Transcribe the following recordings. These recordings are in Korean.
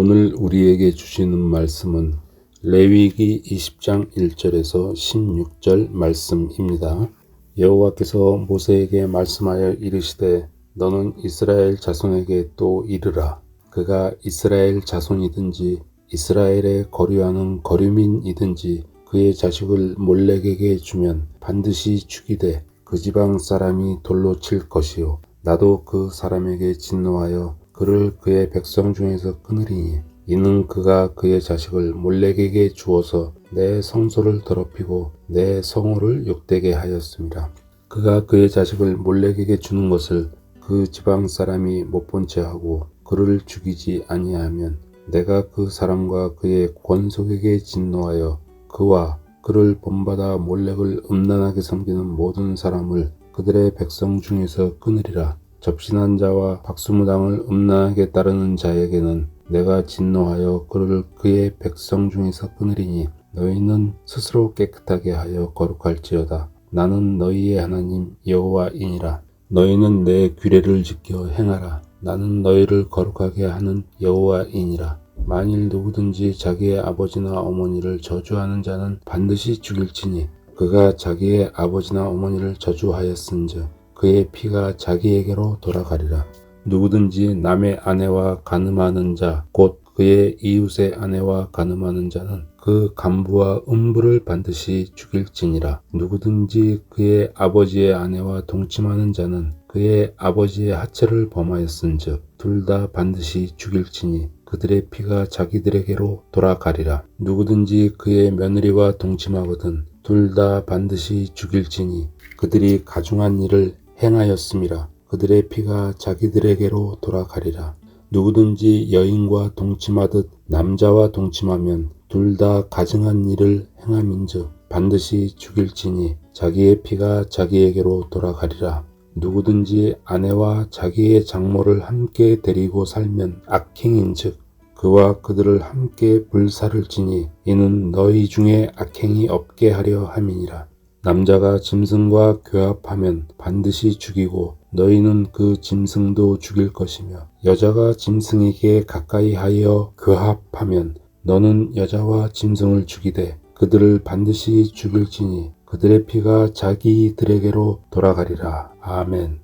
오늘 우리에게 주시는 말씀은 레위기 20장 1절에서 16절 말씀입니다. 여호와께서 모세에게 말씀하여 이르시되 너는 이스라엘 자손에게 또 이르라. 그가 이스라엘 자손이든지 이스라엘에 거류하는 거류민이든지 그의 자식을 몰렉에게 주면 반드시 죽이되 그 지방 사람이 돌로 칠 것이요 나도 그 사람에게 진노하여 그를 그의 백성 중에서 끊으리니 이는 그가 그의 자식을 몰렉에게 주어서 내 성소를 더럽히고 내 성호를 욕되게 하였습니다. 그가 그의 자식을 몰렉에게 주는 것을 그 지방 사람이 못 본 채 하고 그를 죽이지 아니하면 내가 그 사람과 그의 권속에게 진노하여 그와 그를 본받아 몰렉을 음란하게 섬기는 모든 사람을 그들의 백성 중에서 끊으리라. 접신한 자와 박수무당을 음란하게 따르는 자에게는 내가 진노하여 그를 그의 백성 중에서 끊으리니 너희는 스스로 깨끗하게 하여 거룩할지어다. 나는 너희의 하나님 여호와이니라. 너희는 내 규례를 지켜 행하라. 나는 너희를 거룩하게 하는 여호와이니라. 만일 누구든지 자기의 아버지나 어머니를 저주하는 자는 반드시 죽일지니 그가 자기의 아버지나 어머니를 저주하였은즉 그의 피가 자기에게로 돌아가리라. 누구든지 남의 아내와 간음하는 자, 곧 그의 이웃의 아내와 간음하는 자는 그 간부와 음부를 반드시 죽일지니라. 누구든지 그의 아버지의 아내와 동침하는 자는 그의 아버지의 하체를 범하였은즉 둘 다 반드시 죽일지니 그들의 피가 자기들에게로 돌아가리라. 누구든지 그의 며느리와 동침하거든 둘 다 반드시 죽일지니 그들이 가중한 일을 행하였음이라. 그들의 피가 자기들에게로 돌아가리라. 누구든지 여인과 동침하듯 남자와 동침하면 둘 다 가증한 일을 행함인즉 반드시 죽일지니 자기의 피가 자기에게로 돌아가리라. 누구든지 아내와 자기의 장모를 함께 데리고 살면 악행인즉 그와 그들을 함께 불사를 지니 이는 너희 중에 악행이 없게 하려 함이니라. 남자가 짐승과 교합하면 반드시 죽이고 너희는 그 짐승도 죽일 것이며 여자가 짐승에게 가까이 하여 교합하면 너는 여자와 짐승을 죽이되 그들을 반드시 죽일지니 그들의 피가 자기들에게로 돌아가리라. 아멘.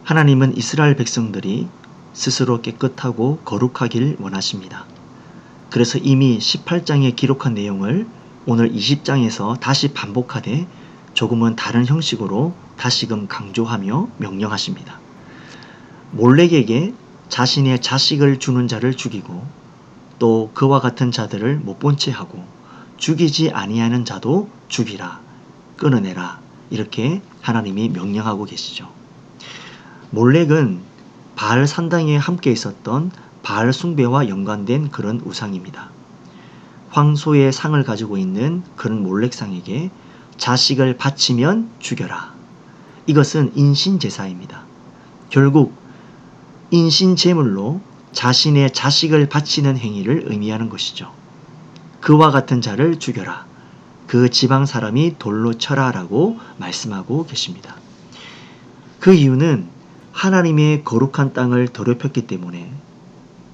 하나님은 이스라엘 백성들이 스스로 깨끗하고 거룩하길 원하십니다. 그래서 이미 18장에 기록한 내용을 오늘 20장에서 다시 반복하되 조금은 다른 형식으로 다시금 강조하며 명령하십니다. 몰렉에게 자신의 자식을 주는 자를 죽이고 또 그와 같은 자들을 못 본 채 하고 죽이지 아니하는 자도 죽이라, 끊어내라 이렇게 하나님이 명령하고 계시죠. 몰렉은 바알 산당에 함께 있었던 바알 숭배와 연관된 그런 우상입니다. 황소의 상을 가지고 있는 그런 몰렉상에게 자식을 바치면 죽여라. 이것은 인신제사입니다. 결국 인신제물로 자신의 자식을 바치는 행위를 의미하는 것이죠. 그와 같은 자를 죽여라. 그 지방 사람이 돌로 쳐라 라고 말씀하고 계십니다. 그 이유는 하나님의 거룩한 땅을 더럽혔기 때문에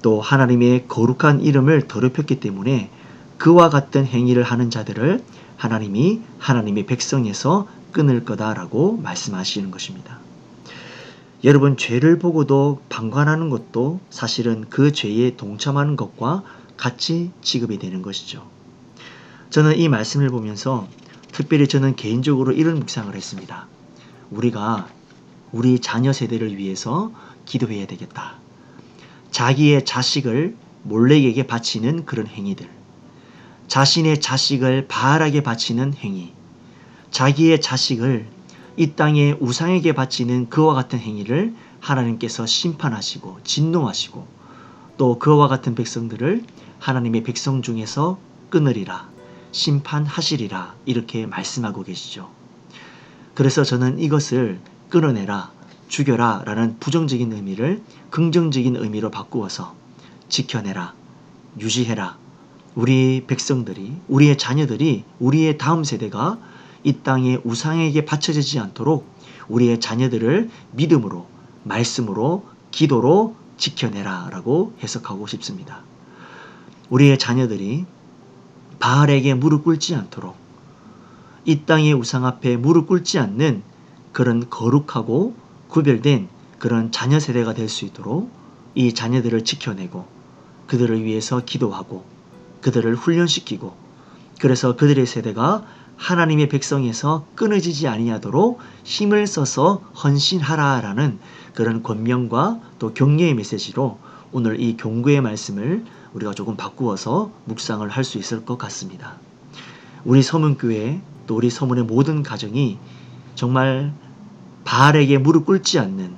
또 하나님의 거룩한 이름을 더럽혔기 때문에 그와 같은 행위를 하는 자들을 하나님이 하나님의 백성에서 끊을 거다라고 말씀하시는 것입니다. 여러분, 죄를 보고도 방관하는 것도 사실은 그 죄에 동참하는 것과 같이 취급이 되는 것이죠. 저는 이 말씀을 보면서 특별히 저는 개인적으로 이런 묵상을 했습니다. 우리가 우리 자녀 세대를 위해서 기도해야 되겠다. 자기의 자식을 몰렉에게 바치는 그런 행위들, 자신의 자식을 바알에게 바치는 행위, 자기의 자식을 이 땅의 우상에게 바치는 그와 같은 행위를 하나님께서 심판하시고 진노하시고 또 그와 같은 백성들을 하나님의 백성 중에서 끊으리라, 심판하시리라 이렇게 말씀하고 계시죠. 그래서 저는 이것을 끊어내라, 죽여라 라는 부정적인 의미를 긍정적인 의미로 바꾸어서 지켜내라, 유지해라. 우리 백성들이, 우리의 자녀들이, 우리의 다음 세대가 이 땅의 우상에게 바쳐지지 않도록 우리의 자녀들을 믿음으로, 말씀으로 기도로 지켜내라 라고 해석하고 싶습니다. 우리의 자녀들이 바알에게 무릎 꿇지 않도록 이 땅의 우상 앞에 무릎 꿇지 않는 그런 거룩하고 구별된 그런 자녀 세대가 될 수 있도록 이 자녀들을 지켜내고 그들을 위해서 기도하고 그들을 훈련시키고 그래서 그들의 세대가 하나님의 백성에서 끊어지지 아니하도록 힘을 써서 헌신하라라는 그런 권면과 또 격려의 메시지로 오늘 이 경고의 말씀을 우리가 조금 바꾸어서 묵상을 할 수 있을 것 같습니다. 우리 서문교회 또 우리 서문의 모든 가정이 정말 바알에게 무릎 꿇지 않는,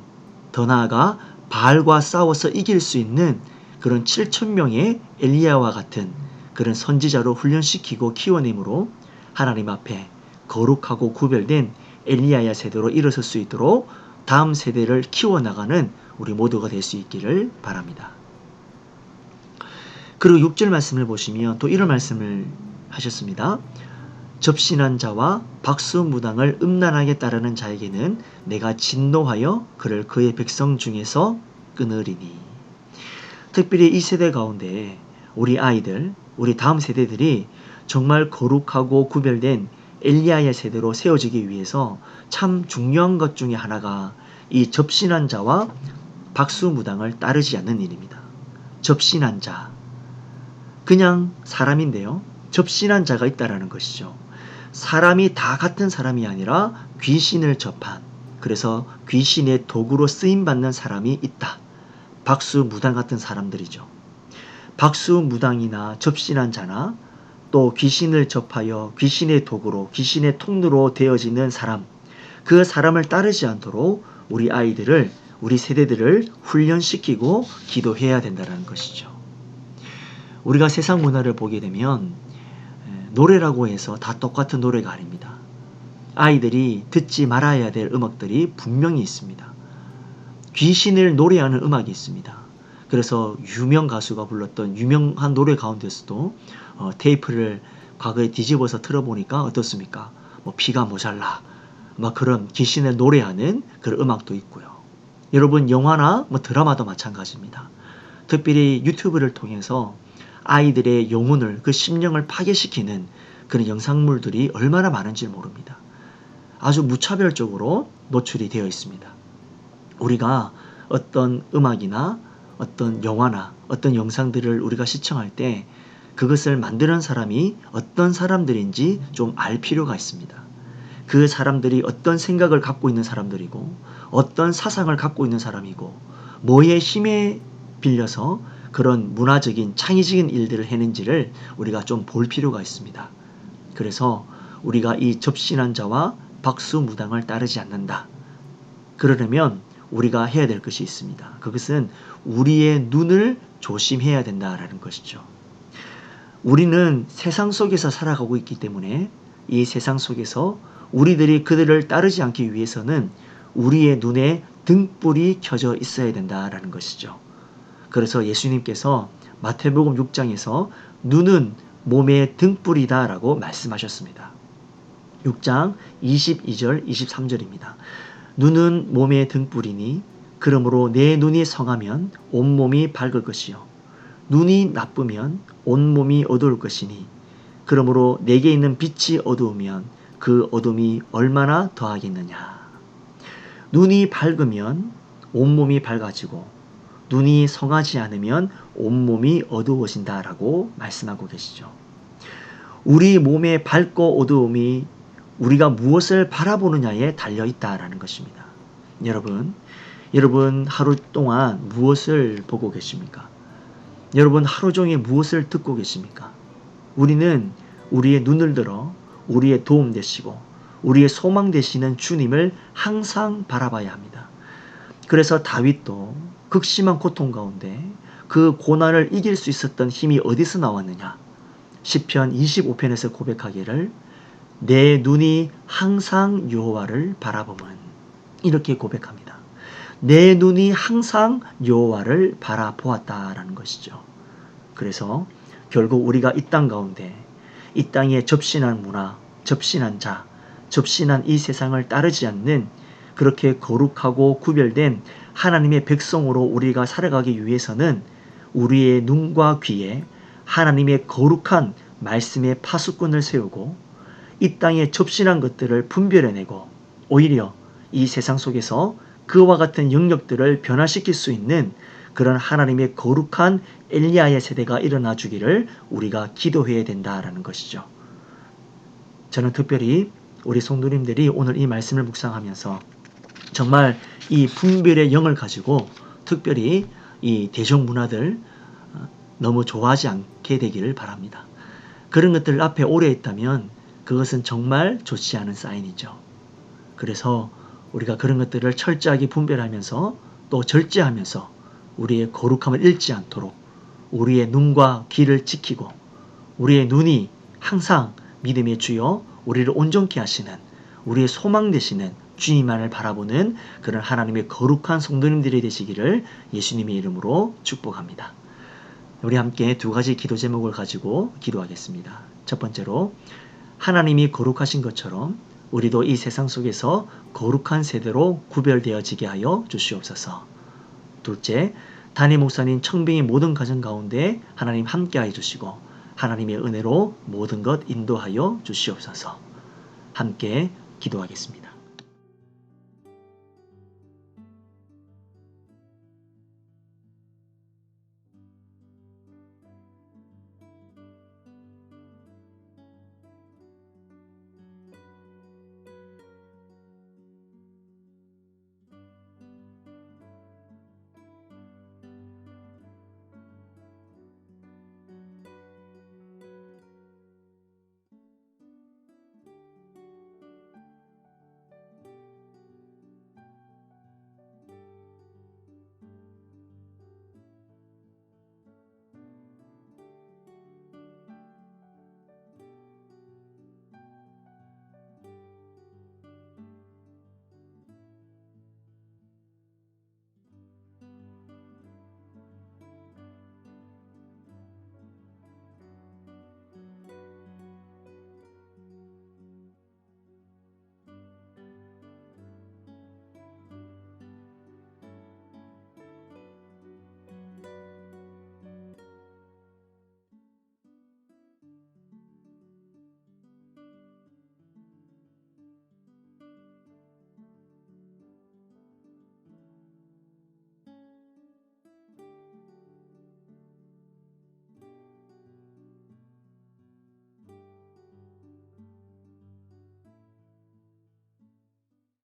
더 나아가 바알과 싸워서 이길 수 있는 그런 7,000명의 엘리야와 같은 그런 선지자로 훈련시키고 키워내므로 하나님 앞에 거룩하고 구별된 엘리야의 세대로 일어설 수 있도록 다음 세대를 키워나가는 우리 모두가 될 수 있기를 바랍니다. 그리고 6절 말씀을 보시면 또 이런 말씀을 하셨습니다. 접신한 자와 박수무당을 음란하게 따르는 자에게는 내가 진노하여 그를 그의 백성 중에서 끊으리니. 특별히 이 세대 가운데 우리 아이들, 우리 다음 세대들이 정말 거룩하고 구별된 엘리야의 세대로 세워지기 위해서 참 중요한 것 중에 하나가 이 접신한 자와 박수무당을 따르지 않는 일입니다. 접신한 자, 그냥 사람인데요. 접신한 자가 있다라는 것이죠. 사람이 다 같은 사람이 아니라 귀신을 접한, 그래서 귀신의 도구로 쓰임받는 사람이 있다. 박수무당 같은 사람들이죠. 박수무당이나 접신한 자나 또 귀신을 접하여 귀신의 도구로, 귀신의 통로로 되어지는 사람, 그 사람을 따르지 않도록 우리 아이들을, 우리 세대들을 훈련시키고 기도해야 된다는 것이죠. 우리가 세상 문화를 보게 되면 노래라고 해서 다 똑같은 노래가 아닙니다. 아이들이 듣지 말아야 될 음악들이 분명히 있습니다. 귀신을 노래하는 음악이 있습니다. 그래서 유명 가수가 불렀던 유명한 노래 가운데서도 테이프를 과거에 뒤집어서 틀어보니까 어떻습니까? 피가 모자라, 그런 귀신을 노래하는 그런 음악도 있고요. 여러분 영화나 드라마도 마찬가지입니다. 특별히 유튜브를 통해서 아이들의 영혼을, 그 심령을 파괴시키는 그런 영상물들이 얼마나 많은지 모릅니다. 아주 무차별적으로 노출이 되어 있습니다. 우리가 어떤 음악이나 어떤 영화나 어떤 영상들을 우리가 시청할 때 그것을 만드는 사람이 어떤 사람들인지 좀 알 필요가 있습니다. 그 사람들이 어떤 생각을 갖고 있는 사람들이고 어떤 사상을 갖고 있는 사람이고 뭐의 힘에 빌려서 그런 문화적인 창의적인 일들을 해낸지를 우리가 좀 볼 필요가 있습니다. 그래서 우리가 이 접신한 자와 박수무당을 따르지 않는다. 그러려면 우리가 해야 될 것이 있습니다. 그것은 우리의 눈을 조심해야 된다라는 것이죠. 우리는 세상 속에서 살아가고 있기 때문에 이 세상 속에서 우리들이 그들을 따르지 않기 위해서는 우리의 눈에 등불이 켜져 있어야 된다라는 것이죠. 그래서 예수님께서 마태복음 6장에서 눈은 몸의 등불이다 라고 말씀하셨습니다. 6장 22절 23절입니다. 눈은 몸의 등불이니 그러므로 내 눈이 성하면 온몸이 밝을 것이요 눈이 나쁘면 온몸이 어두울 것이니 그러므로 내게 있는 빛이 어두우면 그 어둠이 얼마나 더하겠느냐. 눈이 밝으면 온몸이 밝아지고 눈이 성하지 않으면 온몸이 어두워진다라고 말씀하고 계시죠. 우리 몸의 밝고 어두움이 우리가 무엇을 바라보느냐에 달려있다라는 것입니다. 여러분 하루 동안 무엇을 보고 계십니까? 여러분 하루 종일 무엇을 듣고 계십니까? 우리는 우리의 눈을 들어 우리의 도움 되시고 우리의 소망 되시는 주님을 항상 바라봐야 합니다. 그래서 다윗도 극심한 고통 가운데 그 고난을 이길 수 있었던 힘이 어디서 나왔느냐? 시편 25편에서 고백하기를 내 눈이 항상 여호와를 바라보면, 이렇게 고백합니다. 내 눈이 항상 여호와를 바라보았다라는 것이죠. 그래서 결국 우리가 이 땅 가운데 이 땅에 접신한 문화, 접신한 자, 접신한 이 세상을 따르지 않는 그렇게 거룩하고 구별된 하나님의 백성으로 우리가 살아가기 위해서는 우리의 눈과 귀에 하나님의 거룩한 말씀의 파수꾼을 세우고 이 땅에 접신한 것들을 분별해내고 오히려 이 세상 속에서 그와 같은 영역들을 변화시킬 수 있는 그런 하나님의 거룩한 엘리야의 세대가 일어나 주기를 우리가 기도해야 된다라는 것이죠. 저는 특별히 우리 성도님들이 오늘 이 말씀을 묵상하면서 정말 이 분별의 영을 가지고 특별히 이 대중문화들 너무 좋아하지 않게 되기를 바랍니다. 그런 것들 앞에 오래 있다면 그것은 정말 좋지 않은 사인이죠. 그래서 우리가 그런 것들을 철저하게 분별하면서 또 절제하면서 우리의 거룩함을 잃지 않도록 우리의 눈과 귀를 지키고 우리의 눈이 항상 믿음의 주여 우리를 온전케 하시는 우리의 소망 되시는 주님만을 바라보는 그런 하나님의 거룩한 성도님들이 되시기를 예수님의 이름으로 축복합니다. 우리 함께 두 가지 기도 제목을 가지고 기도하겠습니다. 첫 번째로 하나님이 거룩하신 것처럼 우리도 이 세상 속에서 거룩한 세대로 구별되어지게 하여 주시옵소서. 둘째, 담임 목사님 청빙의 모든 가정 가운데 하나님 함께하여 주시고 하나님의 은혜로 모든 것 인도하여 주시옵소서. 함께 기도하겠습니다.